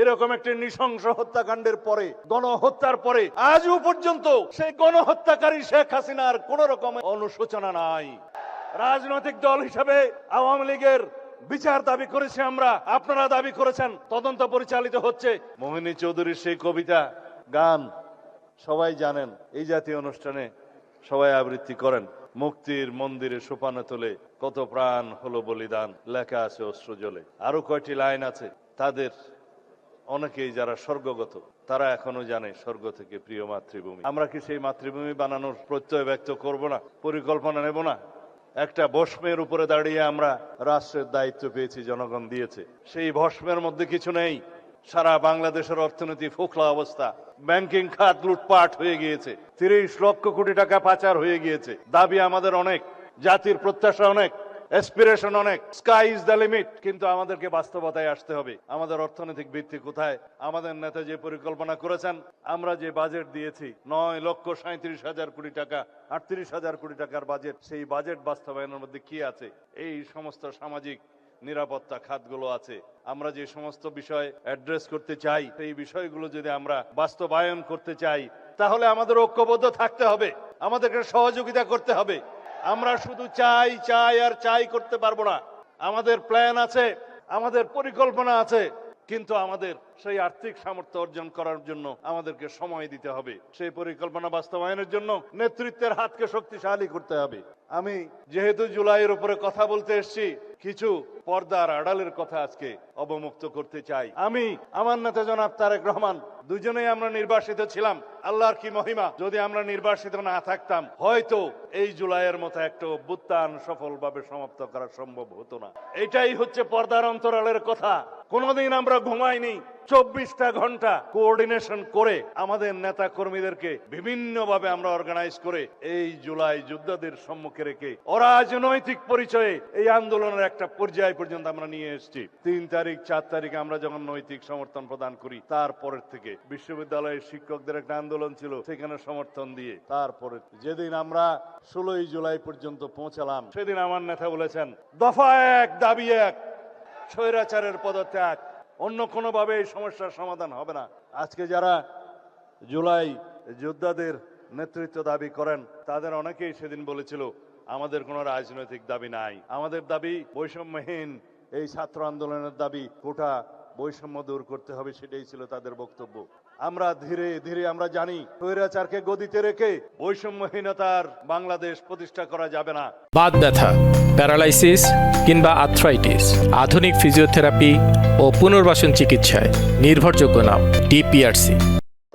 এরকম একটি নৃশংস হত্যাকাণ্ডের পরে, গণহত্যার পরে আজও পর্যন্ত সেই গণহত্যাকারী শেখ হাসিনার কোন রকম অনুশোচনা নাই। রাজনৈতিক দল হিসেবে আওয়ামী লীগের বিচার দাবি করেছি আমরা, আপনারা দাবি করেছেন, তদন্ত পরিচালিত হচ্ছে। মোহিনী চৌধুরীর সেই কবিতা, গান সবাই জানেন, এই জাতীয় অনুষ্ঠানে সবাই আবৃত্তি করেন। মুক্তির মন্দিরে সোপানে তোলে কত প্রাণ হলো বলিদান, লেখা আছে অশ্রু জলে। আরো কয়টি লাইন আছে। তাদের অনেকেই যারা স্বর্গগত, তারা এখনো জানে স্বর্গ থেকে প্রিয় মাতৃভূমি। আমরা কি সেই মাতৃভূমি বানানোর প্রত্যয় ব্যক্ত করব না? পরিকল্পনা নেব না? একটা ভস্মের উপরে দাঁড়িয়ে আমরা রাষ্ট্রের দায়িত্ব পেয়েছি, জনগণ দিয়েছে। সেই ভস্মের মধ্যে কিছু নেই। সারা বাংলাদেশের অর্থনীতি ফোকলা অবস্থা, ব্যাংকিং খাত লুটপাট হয়ে গিয়েছে, 30 লক্ষ কোটি টাকা পাচার হয়ে গিয়েছে। দাবি আমাদের অনেক, জাতির প্রত্যাশা অনেক, অ্যাসপিরেশন অনেক, স্কাই ইজ দ্য লিমিট। কিন্তু আমাদেরকে বাস্তবতায় আসতে হবে। আমাদের অর্থনৈতিক ভিত্তি কোথায়? আমাদের নেতা যে পরিকল্পনা করেছেন, আমরা যে বাজেট দিয়েছি 9,37,000 কোটি টাকা, 38,000 কোটি টাকার বাজেট, সেই বাজেট বাস্তবায়নের মধ্যে কি আছে? এই সমস্ত সামাজিক নিরাপত্তা খাতগুলো আছে। আমরা যে সমস্ত বিষয় অ্যাড্রেস করতে চাই, সেই বিষয়গুলো যদি আমরা বাস্তবায়ন করতে চাই, তাহলে আমাদের ঐক্যবদ্ধ থাকতে হবে, আমাদেরকে সহযোগিতা করতে হবে। আমরা শুধু চাই চাই আর চাই করতে পারবো না। আমাদের প্ল্যান আছে, আমাদের পরিকল্পনা আছে, কিন্তু আমাদের সেই আর্থিক সামর্থ্য অর্জন করার জন্য আমাদেরকে সময় দিতে হবে। সেই পরিকল্পনা বাস্তবায়নের জন্য নেতৃত্বের হাতকে শক্তিশালী করতে হবে। আমি যেহেতু জুলাইয়ের উপরে কথা বলতে এসেছি, কিছু পর্দার আড়ালের কথা আজকে অবমুক্ত করতে চাই। আমি, আমার নেতা জনাব তারেক রহমান, দুজনেই আমরা নির্বাসিত ছিলাম। আল্লাহর কি মহিমা, যদি আমরা নির্বাসিত না থাকতাম, হয়তো এই জুলাইয়ের মতো একটা অভ্যুত্থান সফলভাবে সমাপ্ত করা সম্ভব হতো না। এটাই হচ্ছে পর্দার অন্তরালের কথা। কোনোদিন আমরা ঘুমাইনি। 24টা ঘন্টা কোঅর্ডিনেশন করে আমাদের নেতা কর্মীদেরকে বিভিন্নভাবে আমরা অর্গানাইজ করে এই জুলাই যোদ্ধাদের সম্মুখে রেখে অরাজনৈতিক পরিচয়ে এই আন্দোলনের একটা পর্যায় পর্যন্ত আমরা নিয়ে এসেছি। 3 তারিখ 4 তারিখে আমরা যখন নৈতিক সমর্থন প্রদান করি, তারপরের থেকে বিশ্ববিদ্যালয়ের শিক্ষকদের একটা আন্দোলন ছিল, সেখানে সমর্থন দিয়ে তারপরে যেদিন আমরা 16ই জুলাই পর্যন্ত পৌঁছালাম, সেদিন আমার নেতা বলেছেন, দফা 1 দাবি 1, স্বৈরাচারের পদত্যাগ। অন্য কোনোভাবে এই সমস্যার সমাধান হবে না। আজকে যারা জুলাই যোদ্ধাদের নেতৃত্ব দাবি করেন, তাদের অনেকেই সেদিন বলেছিল আমাদের কোনো রাজনৈতিক দাবি নাই, আমাদের দাবি বৈষম্যহীন এই ছাত্র আন্দোলনের দাবি, কোটা বৈষম্য দূর করতে হবে, সেটাই ছিল তাদের বক্তব্য। আমরা ধীরে ধীরে আমরা জানি স্বৈরাচারকে গদিতে রেখে বৈষম্যহীনতার বাংলাদেশ প্রতিষ্ঠা করা যাবে না। বাত ব্যথা, প্যারালাইসিস কিংবা আর্থ্রাইটিস, আধুনিক ফিজিওথেরাপি ও পুনর্বাসন চিকিৎসায় নির্ভরযোগ্য নাম ডিপিআরসি।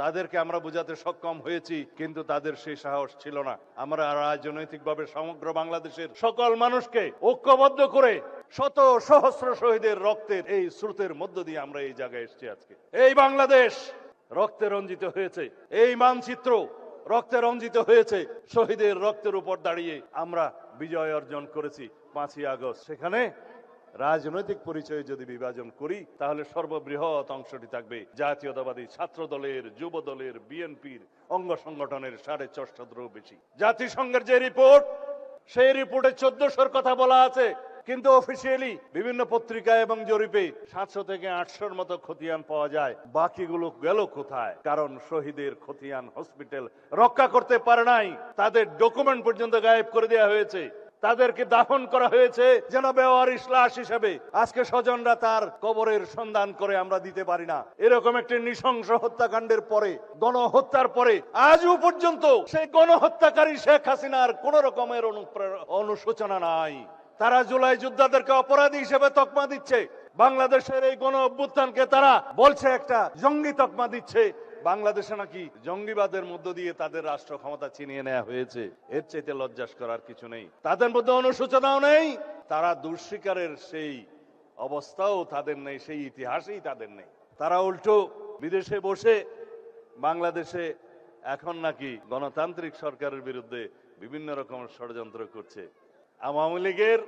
তাদেরকে আমরা বোঝাতে সক্ষম হয়েছি, কিন্তু তাদের সেই সাহস ছিল না। আমরা রাজনৈতিকভাবে সমগ্র বাংলাদেশের সকল মানুষকে ঐক্যবদ্ধ করে শত সহস্র শহীদের রক্তের এই স্রোতের মধ্য দিয়ে আমরা এই জায়গায় এসেছি। আজকে এই বাংলাদেশ রক্তে রঞ্জিত হয়েছে, এই মানচিত্র রক্তে রঞ্জিত হয়েছে। শহীদের রক্তের উপর দাঁড়িয়ে আমরা বিজয় অর্জন করেছি 5ই আগস্ট। সেখানে রাজনৈতিক পরিচয়ে যদি বিভাজন করি, তাহলে সর্ববৃহৎ অংশটি থাকবে জাতীয়তাবাদী ছাত্র দলের, যুব দলের, বিএনপির অঙ্গ সংগঠনের 450-ও বেশি। জাতিসংঘের যে রিপোর্ট, সেই রিপোর্টে 1400-র কথা বলা আছে, কিন্তু অফিসিয়ালি বিভিন্ন পত্রিকা এবং জরিপে 700 থেকে 800-র মতো খতিয়ান পাওয়া যায়। বাকিগুলো গেল কোথায়? কারণ শহীদের খতিয়ান হসপিটাল রক্ষা করতে পারে নাই, তাদের ডকুমেন্ট পর্যন্ত গায়েব করে দেওয়া হয়েছে, তাদেরকে দাফন করা হয়েছে যেন বেওয়ারিশ লাশ হিসেবে। আজকে স্বজনরা তার কবরের সন্ধান করে আমরা দিতে পারি না। এরকম একটি নৃশংস হত্যাকাণ্ডের পরে, গণহত্যার পরে আজও পর্যন্ত সেই গণহত্যাকারী শেখ হাসিনার কোন রকমের অনুশোচনা নাই। তারা জুলাই যোদ্ধাদেরকে অপরাধী হিসেবে তকমা দিচ্ছে। বাংলাদেশের এই গণ অভ্যুত্থানকে তারা বলছে একটা জঙ্গি তকমা দিচ্ছে। বাংলাদেশে নাকি জঙ্গিবাদের মধ্য দিয়ে তাদের রাষ্ট্র ক্ষমতা ছিনিয়ে নেওয়া হয়েছে। এর চাইতে লজ্জাস করার কিছু নেই। তাদের মধ্যে অনুশোচনাও নেই, তারা দুঃস্বীকারের সেই অবস্থাও তাদের নেই, সেই ইতিহাসেই তাদের নেই। তারা উল্টো বিদেশে বসে বাংলাদেশে এখন নাকি গণতান্ত্রিক সরকারের বিরুদ্ধে বিভিন্ন রকমের ষড়যন্ত্র করছে। আওয়ামী লীগের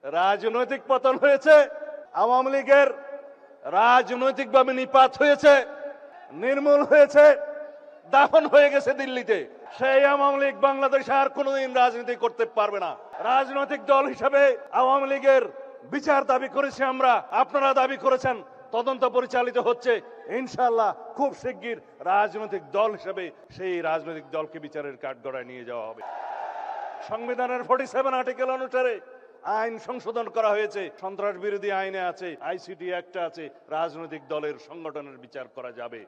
রাজনৈতিক পতন হয়েছে, আওয়ামী লীগের রাজনৈতিকভাবে নিপাত হয়েছে, নির্মূল হয়েছে, দাফন হয়ে গেছে দিল্লিতে। সেই আওয়ামী লীগ বাংলাদেশে আর কোনোদিন রাজনীতি করতে পারবে না। রাজনৈতিক দল হিসেবে আওয়ামী লীগের বিচার দাবি করেছি আমরা, আপনারা দাবি করেছেন, তদন্ত পরিচালিত হচ্ছে। ইনশাআল্লাহ খুব শিগগির রাজনৈতিক দল হিসেবে সেই রাজনৈতিক দলকে বিচারের কাঠগড়ায় নিয়ে যাওয়া হবে। সংবিধানের 47 আর্টিকেল অনুসারে আইন সংশোধন করা হয়েছে। সন্ত্রাস বিরোধী আইনে আছে, আইসিটি অ্যাক্ট আছে, রাজনৈতিক দলের সংগঠনের বিচার করা যাবে।